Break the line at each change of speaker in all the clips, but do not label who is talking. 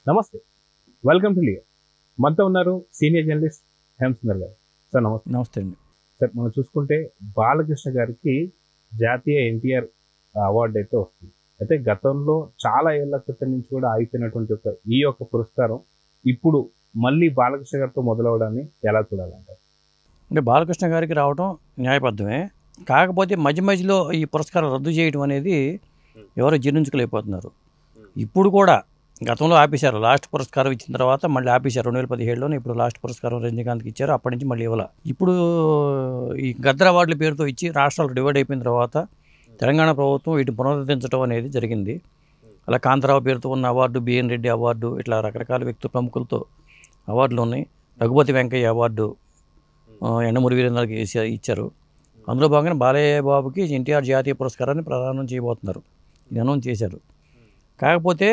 నమస్తే, welcome to Leo. మనతో ఉన్నారు సీనియర్ జర్నలిస్ట్ హేమసుందర్ గారు. సార్ నమస్తే.
నమస్తే అండి.
సార్, మనం చూసుకుంటే బాలకృష్ణ గారికి జాతీయ ఎన్టీఆర్ అవార్డు అయితే వస్తుంది. అయితే గతంలో చాలా ఏళ్ల క్రితం నుంచి కూడా ఆగిపోయినటువంటి ఈ యొక్క పురస్కారం ఇప్పుడు మళ్ళీ బాలకృష్ణ గారితో మొదలవడాన్ని ఎలా చూడాలంటారు?
అంటే బాలకృష్ణ గారికి రావడం న్యాయబద్ధమే. కాకపోతే మధ్య మధ్యలో ఈ పురస్కారం రద్దు చేయడం అనేది ఎవరో జీర్ణించుకోలేకపోతున్నారు. ఇప్పుడు కూడా గతంలో ఆపేశారు. లాస్ట్ పురస్కారం ఇచ్చిన తర్వాత మళ్ళీ ఆపేశారు 2017లోనే. ఇప్పుడు లాస్ట్ పురస్కారం రజనీకాంత్కి ఇచ్చారు. అప్పటి నుంచి మళ్ళీ ఇవ్వాలి. ఇప్పుడు ఈ గద్దర్ అవార్డుల పేరుతో ఇచ్చి రాష్ట్రాలు డివైడ్ అయిపోయిన తర్వాత తెలంగాణ ప్రభుత్వం వీటిని పునరుద్ధరించడం అనేది జరిగింది. అలా కాంతారావు పేరుతో ఉన్న అవార్డు, బిఎన్ రెడ్డి అవార్డు, ఇట్లా రకరకాల వ్యక్తుల ప్రముఖులతో అవార్డులు ఉన్నాయి. రఘుపతి వెంకయ్య అవార్డు ఎండమూరి వీరేంద్రకి ఇచ్చారు. అందులో భాగంగా బాలయ్య బాబుకి ఎన్టీఆర్ జాతీయ పురస్కారాన్ని ప్రదానం చేయబోతున్నారు. ఇది అనౌన్స్ చేశారు. కాకపోతే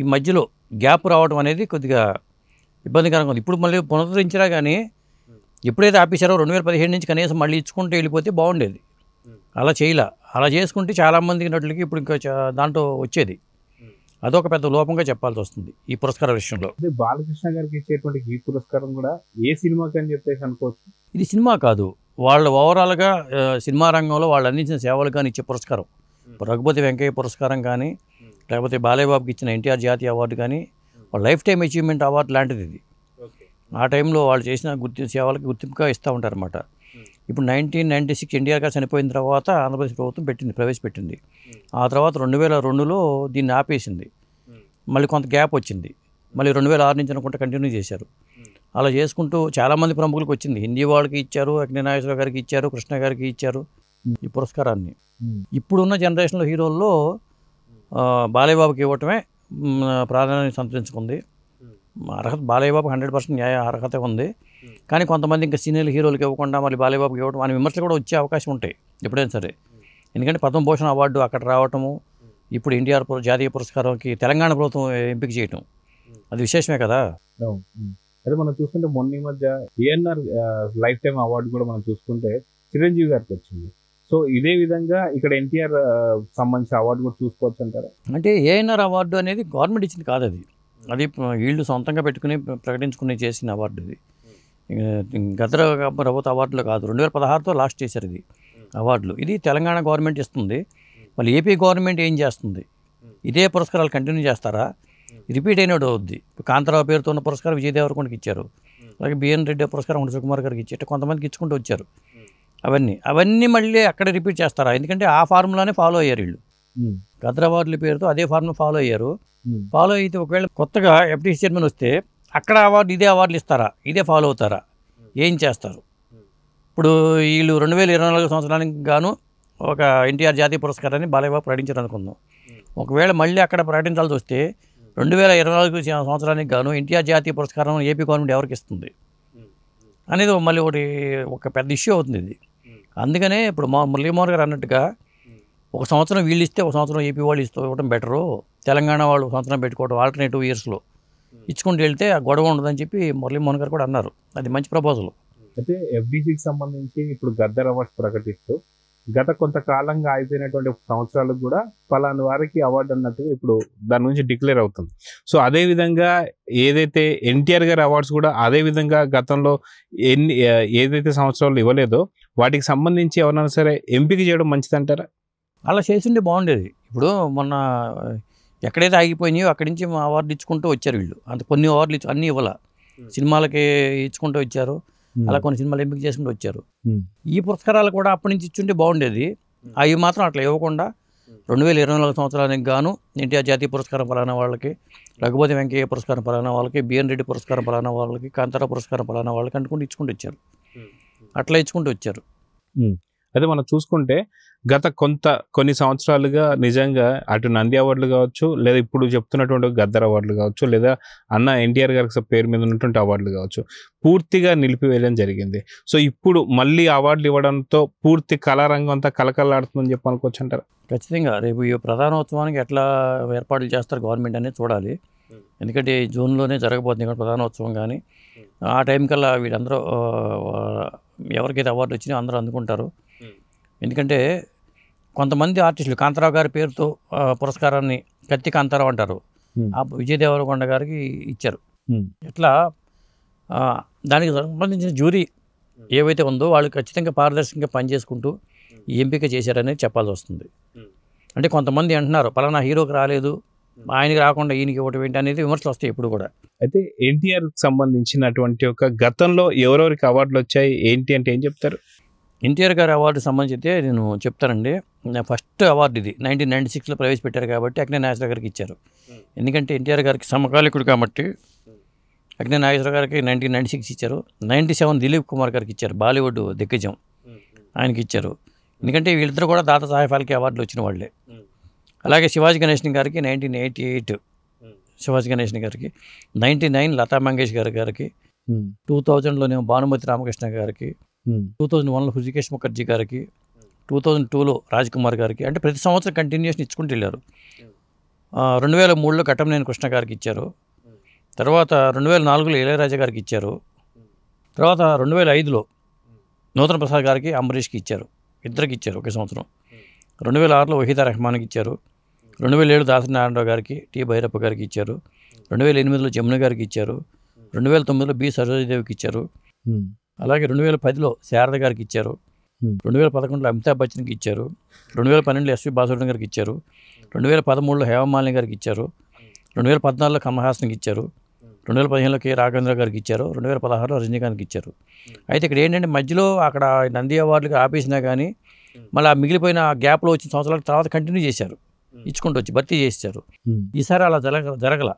ఈ మధ్యలో గ్యాప్ రావడం అనేది కొద్దిగా ఇబ్బందికరంగా ఉంది. ఇప్పుడు మళ్ళీ పునరుద్ధరించినా కానీ ఎప్పుడైతే ఆపేశారో 2017 నుంచి కనీసం మళ్ళీ ఇచ్చుకుంటూ వెళ్ళిపోతే బాగుండేది. అలా చేయలే. అలా చేసుకుంటే చాలామందికి నటులకి ఇప్పుడు ఇంకా దాంట్లో వచ్చేది. అదొక పెద్ద లోపంగా చెప్పాల్సి వస్తుంది ఈ పురస్కార విషయంలో.
బాలకృష్ణ గారికి ఇచ్చేటువంటి ఈ పురస్కారం కూడా ఏ సినిమాకి అని చెప్పేసి అనుకోవచ్చు.
ఇది సినిమా కాదు, వాళ్ళు ఓవరాల్గా సినిమా రంగంలో వాళ్ళు అందించిన సేవలు కానీ ఇచ్చే పురస్కారం. రఘుపతి వెంకయ్య పురస్కారం కానీ, లేకపోతే బాలయ్య బాబుకి ఇచ్చిన ఎన్టీఆర్ జాతీయ అవార్డు కానీ, లైఫ్ టైమ్ అచీవ్మెంట్ అవార్డు లాంటిది ఇది. ఆ టైంలో వాళ్ళు చేసిన సేవలకి గుర్తింపుగా ఇస్తూ ఉంటారన్నమాట. ఇప్పుడు 1996 ఎన్టీఆర్ గారు చనిపోయిన తర్వాత ఆంధ్రప్రదేశ్ ప్రభుత్వం ప్రవేశపెట్టింది. ఆ తర్వాత 2002లో దీన్ని ఆపేసింది. మళ్ళీ కొంత గ్యాప్ వచ్చింది. మళ్ళీ 2006 నుంచి అనుకుంటే కంటిన్యూ చేశారు. అలా చేసుకుంటూ చాలామంది ప్రముఖులకు వచ్చింది. హిందీ వాళ్ళకి ఇచ్చారు, అక్కినేని నాగేశ్వరరావు గారికి ఇచ్చారు, కృష్ణ గారికి ఇచ్చారు ఈ పురస్కారాన్ని. ఇప్పుడున్న జనరేషన్లో హీరోల్లో బాలయ్య బాబుకి ఇవ్వటమే ప్రాధాన్యత సంతరించుకుంది. అర్హత బాలయ్య బాబుకి 100% న్యాయ అర్హత ఉంది. కానీ కొంతమంది ఇంకా సీనియర్ హీరోలకు ఇవ్వకుండా మళ్ళీ బాలయ్య బాబుకి ఇవ్వడం అనే విమర్శలు కూడా వచ్చే అవకాశం ఉంటాయి ఎప్పుడైనా సరే. ఎందుకంటే పద్మభూషణ్ అవార్డు అక్కడ రావటము, ఇప్పుడు ఎన్టీఆర్ జాతీయ పురస్కారంకి తెలంగాణ ప్రభుత్వం ఎంపిక చేయటం అది విశేషమే కదా.
అదే మనం చూసుకుంటే మొన్న ఈ మధ్య ఏఎన్ఆర్ లైఫ్ టైమ్ అవార్డు కూడా మనం చూసుకుంటే చిరంజీవి గారికి వచ్చింది. సో ఇదే విధంగా ఇక్కడ ఎన్టీఆర్ సంబంధించిన అవార్డు కూడా చూసుకోవచ్చు అంటారా?
అంటే ఏఎన్ఆర్ అవార్డు అనేది గవర్నమెంట్ ఇచ్చింది కాదు, అది వీళ్ళు సొంతంగా పెట్టుకుని ప్రకటించుకుని చేసిన అవార్డు. ఇది గద్దర్ ప్రభుత్వ అవార్డులో కాదు, 2016తో లాస్ట్ చేశారు ఇది అవార్డులు. ఇది తెలంగాణ గవర్నమెంట్ ఇస్తుంది. మళ్ళీ ఏపీ గవర్నమెంట్ ఏం చేస్తుంది? ఇదే పురస్కారాలు కంటిన్యూ చేస్తారా? రిపీట్ అయినట్టు అవుద్ది. కాంతారావు పేరుతో ఉన్న పురస్కారం విజయ్ దేవరకొండకి ఇచ్చారు. అలాగే బిఎన్ రెడ్డి పురస్కారం సుకుమార్ గారికి ఇచ్చి కొంతమందికి ఇచ్చుకుంటూ వచ్చారు. అవన్నీ మళ్ళీ అక్కడ రిపీట్ చేస్తారా? ఎందుకంటే ఆ ఫార్ములానే ఫాలో అయ్యారు వీళ్ళు. గద్దర్ అవార్డుల పేరుతో అదే ఫార్ములా ఫాలో అయ్యారు. ఫాలో అయితే ఒకవేళ కొత్తగా ఎఫ్టీసీ చైర్మన్ వస్తే అక్కడ అవార్డు ఇదే అవార్డులు ఇస్తారా? ఇదే ఫాలో అవుతారా? ఏం చేస్తారు? ఇప్పుడు వీళ్ళు 2024 సంవత్సరానికి గాను ఒక ఎన్టీఆర్ జాతీయ పురస్కారాన్ని బాలయ్య బాబు ప్రకటించారు అనుకుందాం. ఒకవేళ మళ్ళీ అక్కడ ప్రకటించాల్సి వస్తే 2024 సంవత్సరానికి గాను ఎన్టీఆర్ జాతీయ పురస్కారం ఏపీ గవర్నమెంట్ ఎవరికి ఇస్తుంది అనేది మళ్ళీ ఒక పెద్ద ఇష్యూ అవుతుంది ఇది. అందుకనే ఇప్పుడు మురళీమోహన్ గారు అన్నట్టుగా ఒక సంవత్సరం వీళ్ళు ఇస్తే ఒక సంవత్సరం ఏపీ వాళ్ళు ఇవ్వడం బెటరు. తెలంగాణ వాళ్ళు సంవత్సరం పెట్టుకోవడం ఆల్టర్నేటివ్ ఇయర్స్లో ఇచ్చుకుంటూ వెళ్తే ఆ గొడవ ఉండదని చెప్పి మురళీమోహన్ గారు కూడా అన్నారు. అది మంచి ప్రపోజల్.
అయితే ఎఫ్డీసీకి సంబంధించి ఇప్పుడు గద్దర్ అవార్డ్స్ ప్రకటిస్తూ గత కొంతకాలంగా అయిపోయినటువంటి సంవత్సరాలకు కూడా పలానా వారికి అవార్డు అన్నట్టు ఇప్పుడు దాని నుంచి డిక్లేర్ అవుతుంది. సో అదే విధంగా ఏదైతే ఎన్టీఆర్ గారి అవార్డ్స్ కూడా అదే విధంగా గతంలో ఏదైతే సంవత్సరాలు ఇవ్వలేదో వాటికి సంబంధించి ఎవరైనా సరే ఎంపిక చేయడం మంచిది అంటారా?
అలా చేసిండే బాగుండేది. ఇప్పుడు మొన్న ఎక్కడైతే ఆగిపోయినాయో అక్కడి నుంచి అవార్డు ఇచ్చుకుంటూ వచ్చారు వీళ్ళు. అంత కొన్ని అవార్డులు అన్నీ ఇవ్వాల, సినిమాలకి ఇచ్చుకుంటూ వచ్చారు. అలా కొన్ని సినిమాలు ఎంపిక చేసుకుంటూ వచ్చారు. ఈ పురస్కారాలు కూడా అప్పటి నుంచి ఇచ్చుంటే బాగుండేది. అవి మాత్రం అట్లా ఇవ్వకుండా 2024 సంవత్సరానికి గాను ఎన్టీఆర్ జాతీయ పురస్కారం పలానా వాళ్ళకి, రఘుపతి వెంకయ్య పురస్కారం పలానా వాళ్ళకి, బిఎన్ రెడ్డి పురస్కారం పలానా వాళ్ళకి, కాంతారావు పురస్కారం పలానా వాళ్ళకి అనుకుంటూ ఇచ్చుకుంటూ వచ్చారు. అట్లా ఇచ్చుకుంటూ వచ్చారు.
అదే మనం చూసుకుంటే గత కొన్ని సంవత్సరాలుగా నిజంగా అటు నంది అవార్డులు కావచ్చు, లేదా ఇప్పుడు చెప్తున్నటువంటి గద్దర్ అవార్డులు కావచ్చు, లేదా అన్న ఎన్టీఆర్ గారికి పేరు మీద ఉన్నటువంటి అవార్డులు కావచ్చు, పూర్తిగా నిలిపివేయడం జరిగింది. సో ఇప్పుడు మళ్ళీ అవార్డులు ఇవ్వడంతో పూర్తి కళారంగం అంతా కలకలాడుతుందని చెప్పి అనుకోవచ్చు అంటారు.
ఖచ్చితంగా రేపు ఈ ప్రధానోత్సవానికి ఎట్లా ఏర్పాట్లు చేస్తారు గవర్నమెంట్ అనేది చూడాలి. ఎందుకంటే జూన్లోనే జరగబోతుంది ఇక్కడ ప్రధానోత్సవం. కానీ ఆ టైం కల్లా వీళ్ళందరూ ఎవరికైతే అవార్డు వచ్చినాయో అందరూ అందుకుంటారు. ఎందుకంటే కొంతమంది ఆర్టిస్టులు కాంతారావు గారి పేరుతో పురస్కారాన్ని కత్తి కాంతారావు అంటారు. ఆ విజయ్ దేవరకొండ గారికి ఇచ్చారు. ఇట్లా దానికి సంబంధించిన జ్యూరీ ఏవైతే ఉందో వాళ్ళు ఖచ్చితంగా పారదర్శకంగా పనిచేసుకుంటూ ఈ ఎంపిక చేశారనేది చెప్పాల్సి వస్తుంది. అంటే కొంతమంది అంటున్నారు పలానా హీరోకి రాలేదు, ఆయనకి రాకుండా ఈయనకి ఇవ్వటం ఏంటి అనేది విమర్శలు వస్తాయి ఎప్పుడు కూడా.
అయితే ఎన్టీఆర్కి సంబంధించినటువంటి ఒక గతంలో ఎవరెవరికి అవార్డులు వచ్చాయి ఏంటి అంటే ఏం చెప్తారు?
ఎన్టీఆర్ గారి అవార్డు సంబంధించి అయితే నేను చెప్తానండి. ఫస్ట్ అవార్డు ఇది 1996లో ప్రవేశపెట్టారు కాబట్టి అక్కినేని నాగేశ్వరరావు గారికి ఇచ్చారు. ఎందుకంటే ఎన్టీఆర్ గారికి సమకాలికుడు కాబట్టి అక్కినేని నాగేశ్వరరావు గారికి 1996 ఇచ్చారు. 97 దిలీప్ కుమార్ గారికి ఇచ్చారు, బాలీవుడ్ దిగ్గజం, ఆయనకి ఇచ్చారు. ఎందుకంటే వీళ్ళిద్దరు కూడా దాదా సాహెబ్ ఫాల్కే అవార్డులు వచ్చిన వాళ్ళే. అలాగే శివాజీ గణేషన్ గారికి 1988 శివాజీ గణేషన్ గారికి, 99 లతా మంగేష్కర్ గారికి, 2000లోనేమో భానుమతి రామకృష్ణ గారికి, 2001లో హృషికేష్ ముఖర్జీ గారికి, 2002లో రాజ్ కుమార్ గారికి. అంటే ప్రతి సంవత్సరం కంటిన్యూషన్ ఇచ్చుకుంటూ వెళ్ళారు. 2003లో ఘట్టమనేని కృష్ణ గారికి ఇచ్చారు. తర్వాత 2004లో ఇళయరాజా గారికి ఇచ్చారు. తర్వాత 2005లో నూతన ప్రసాద్ గారికి, అంబరీష్కి ఇచ్చారు. ఇద్దరికి ఇచ్చారు ఒకే సంవత్సరం. 2006లో వహీదా రెహమాన్కి ఇచ్చారు. 2007 దాసరి నారాయణరావు గారికి, టి భైరప్ప గారికి ఇచ్చారు. 2008లో జమున గారికి ఇచ్చారు. 2009లో బి సరోజదేవికి ఇచ్చారు. అలాగే 2010లో శారద గారికి ఇచ్చారు. 2011లో అమితాబ్ బచ్చన్కి ఇచ్చారు. 2012లో ఎస్వి బాలసుబ్రహ్మణ్యం గారికి ఇచ్చారు. 2013లో హేమమాలిని గారికి ఇచ్చారు. 2014లో కమల్ హాసన్కి ఇచ్చారు. 2015లో కె రాఘవేంద్ర గారికి ఇచ్చారు. 2016లో రజనీకాంత్కి ఇచ్చారు. అయితే ఇక్కడ ఏంటంటే మధ్యలో అక్కడ నంది అవార్డులకు ఆపేసినా కానీ మళ్ళీ ఆ మిగిలిపోయిన గ్యాప్లో వచ్చిన సంవత్సరాల తర్వాత కంటిన్యూ చేశారు, ఇచ్చుకుంటూ వచ్చి భర్తీ చేశారు. ఈసారి అలా జరగల.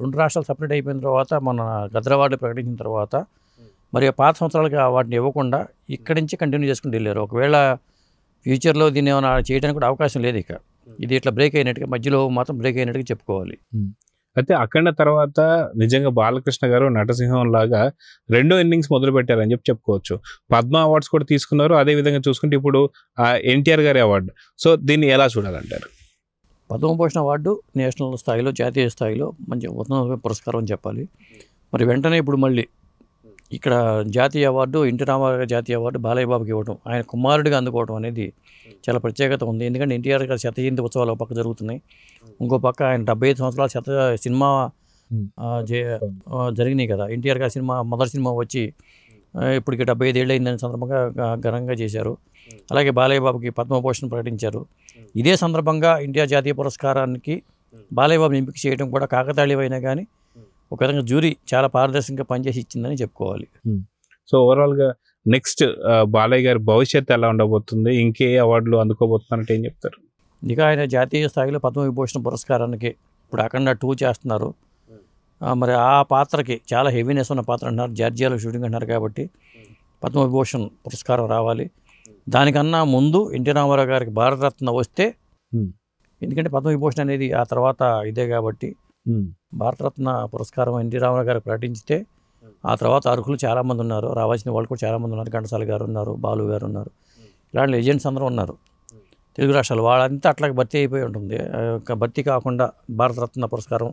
2 రాష్ట్రాలు సపరేట్ అయిపోయిన తర్వాత మన గద్దర్ అవార్డు ప్రకటించిన తర్వాత మరి పాత సంవత్సరాలకి వాటిని ఇవ్వకుండా ఇక్కడి నుంచి కంటిన్యూ చేసుకుంటూ వెళ్ళారు. ఒకవేళ ఫ్యూచర్లో దీన్ని ఏమైనా చేయడానికి కూడా అవకాశం లేదు. ఇక ఇది ఇట్లా బ్రేక్ అయినట్టుగా, మధ్యలో మాత్రం బ్రేక్ అయినట్టుగా చెప్పుకోవాలి.
అయితే అఖండ తర్వాత నిజంగా బాలకృష్ణ గారు నటసింహం లాగా 2వ ఇన్నింగ్స్ మొదలు పెట్టారని చెప్పుకోవచ్చు. పద్మ అవార్డ్స్ కూడా తీసుకున్నారు. అదే విధంగా చూసుకుంటే ఇప్పుడు ఎన్టీఆర్ గారి అవార్డు. సో దీన్ని ఎలా చూడాలంటారు?
పద్మభూషణ్ అవార్డు నేషనల్ స్థాయిలో, జాతీయ స్థాయిలో మంచి ఉత్తమ పురస్కారం అని చెప్పాలి. మరి వెంటనే ఇప్పుడు మళ్ళీ ఇక్కడ జాతీయ అవార్డు, ఎన్టీ రామారావు గారి జాతీయ అవార్డు బాలయ్య బాబుకి ఇవ్వడం, ఆయన కుమారుడిగా అందుకోవడం అనేది చాలా ప్రత్యేకత ఉంది. ఎందుకంటే ఎన్టీఆర్ గారి 100వ జయంతి ఉత్సవాలు ఒక పక్క జరుగుతున్నాయి, ఇంకో పక్క ఆయన 75 సంవత్సరాల సినిమా జరిగినాయి కదా. ఎన్టీఆర్ గారి సినిమా మొదటి సినిమా వచ్చి ఇప్పటికి 75 ఏళ్ళు అయిందని సందర్భంగా ఘనంగా చేశారు. అలాగే బాలయ్య బాబుకి పద్మభూషణ్ ప్రకటించారు. ఇదే సందర్భంగా ఇండియా జాతీయ పురస్కారానికి బాలయ్య బాబుని ఎంపిక చేయడం కూడా కాకతాళీయమైనా కానీ ఒక విధంగా జ్యూరీ చాలా పారదర్శకంగా పనిచేసి ఇచ్చిందని చెప్పుకోవాలి.
సో ఓవరాల్గా నెక్స్ట్ బాలయ్య గారి భవిష్యత్తు ఎలా ఉండబోతుంది, ఇంకే అవార్డులు అందుకోబోతున్నారంటే ఏం చెప్తారు?
ఇక ఆయన జాతీయ స్థాయిలో పద్మవిభూషణ్ పురస్కారానికి ఇప్పుడు అఖండ 2 చేస్తున్నారు. మరి ఆ పాత్రకి చాలా హెవీనెస్ ఉన్న పాత్ర అంటున్నారు, జార్జియాలో షూటింగ్ అంటున్నారు కాబట్టి పద్మవిభూషణ్ పురస్కారం రావాలి. దానికన్నా ముందు ఎన్టీ రామారావు గారికి భారతరత్న వస్తే, ఎందుకంటే పద్మవిభూషణ్ అనేది ఆ తర్వాత ఇదే కాబట్టి భారతరత్న పురస్కారం ఎన్టీ రామారావు గారికి ప్రకటించితే ఆ తర్వాత అర్హులు చాలామంది ఉన్నారు, రావాల్సిన వాళ్ళు కూడా చాలామంది ఉన్నారు. ఘంటసాల గారు ఉన్నారు, బాలు గారు ఉన్నారు, ఇలాంటి లెజెండ్స్ అందరూ ఉన్నారు తెలుగు రాష్ట్రాలు. వాళ్ళంతా అట్లాగే భర్తీ అయిపోయి ఉంటుంది. భర్తీ కాకుండా భారతరత్న పురస్కారం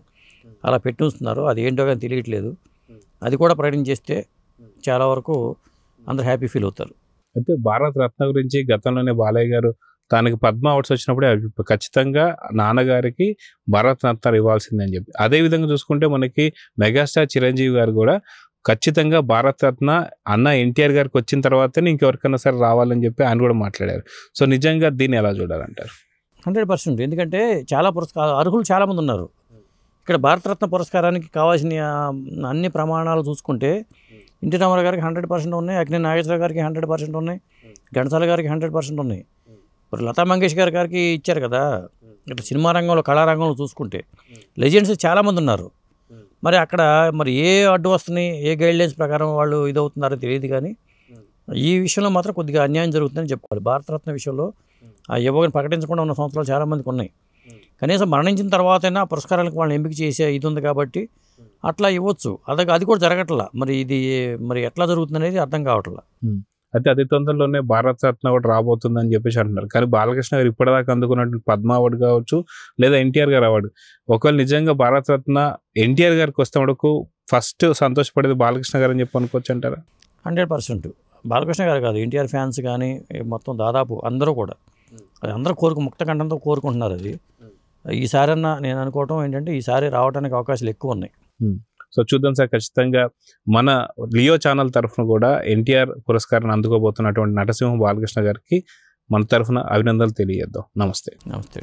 అలా పెట్టి ఉంచుతున్నారు. అది ఏంటో కానీ తెలియట్లేదు. అది కూడా ప్రకటించేస్తే చాలా వరకు అందరూ హ్యాపీ ఫీల్ అవుతారు.
అయితే భారతరత్న గురించి గతంలోనే బాలయ్య గారు తనకి పద్మ అవార్డ్స్ వచ్చినప్పుడే ఖచ్చితంగా నాన్నగారికి భారతరత్న ఇవ్వాల్సిందని చెప్పి, అదేవిధంగా చూసుకుంటే మనకి మెగాస్టార్ చిరంజీవి గారు కూడా ఖచ్చితంగా భారతరత్న అన్న ఎన్టీఆర్ గారికి వచ్చిన తర్వాతనే ఇంకెవరికైనా సరే రావాలని చెప్పి ఆయన కూడా మాట్లాడారు. సో నిజంగా దీన్ని ఎలా చూడాలంటారు?
100%. ఎందుకంటే చాలా అర్హులు చాలామంది ఉన్నారు. ఇక్కడ భారతరత్న పురస్కారానికి కావాల్సిన అన్ని ప్రమాణాలు చూసుకుంటే ఎన్టీ రామారావు గారికి 100% ఉన్నాయి, అక్కినేని నాగేశ్వరరావు గారికి 100% ఉన్నాయి, ఘంటసాల గారికి 100% ఉన్నాయి. ఇప్పుడు లతా మంగేష్కర్ గారికి ఇచ్చారు కదా. ఇట్లా సినిమా రంగంలో, కళారంగంలో చూసుకుంటే లెజెండ్స్ చాలామంది ఉన్నారు. మరి అక్కడ మరి ఏ అడ్డు వస్తున్నాయి, ఏ గైడ్లైన్స్ ప్రకారం వాళ్ళు ఇదవుతున్నారో తెలియదు. కానీ ఈ విషయంలో మాత్రం కొద్దిగా అన్యాయం జరుగుతుందని చెప్పుకోవాలి. భారతరత్న విషయంలో ఆ ఇవ్వని ప్రకటించకుండా ఉన్న సంవత్సరాలు చాలామందికి ఉన్నాయి. కనీసం మరణించిన తర్వాతైనా పురస్కారాలకు వాళ్ళని ఎంపిక చేసే ఇది ఉంది కాబట్టి అట్లా ఇవ్వచ్చు. అది కూడా జరగట్లా. మరి ఇది మరి ఎట్లా జరుగుతుంది అనేది అర్థం కావట్లా.
అయితే అతి తొందరలోనే భారతరత్న కూడా రాబోతుందని చెప్పేసి అంటున్నారు. కానీ బాలకృష్ణ గారు ఇప్పటిదాకా అందుకున్నటువంటి పద్మ అవార్డు కావచ్చు, లేదా ఎన్టీఆర్ గారు అవార్డు, ఒకవేళ నిజంగా భారతరత్న ఎన్టీఆర్ గారికి వస్తే మటుకు ఫస్ట్ సంతోషపడేది బాలకృష్ణ గారు అని చెప్పి అనుకోవచ్చు అంటారా?
100%. బాలకృష్ణ గారు కాదు, ఎన్టీఆర్ ఫ్యాన్స్ కానీ మొత్తం దాదాపు అందరూ కూడా, అది అందరూ ముక్త కంఠంతో కోరుకుంటున్నారు. అది ఈసారన్నా నేను అనుకోవటం ఏంటంటే ఈసారి రావడానికి అవకాశాలు ఎక్కువ ఉన్నాయి.
సో చూద్దాం సార్, ఖచ్చితంగా మన లియో ఛానల్ తరఫున కూడా ఎన్టీఆర్ పురస్కారాన్ని అందుకోబోతున్నటువంటి నటసింహ బాలకృష్ణ గారికి మన తరఫున అభినందనలు తెలియజేద్దాం. నమస్తే.
నమస్తే.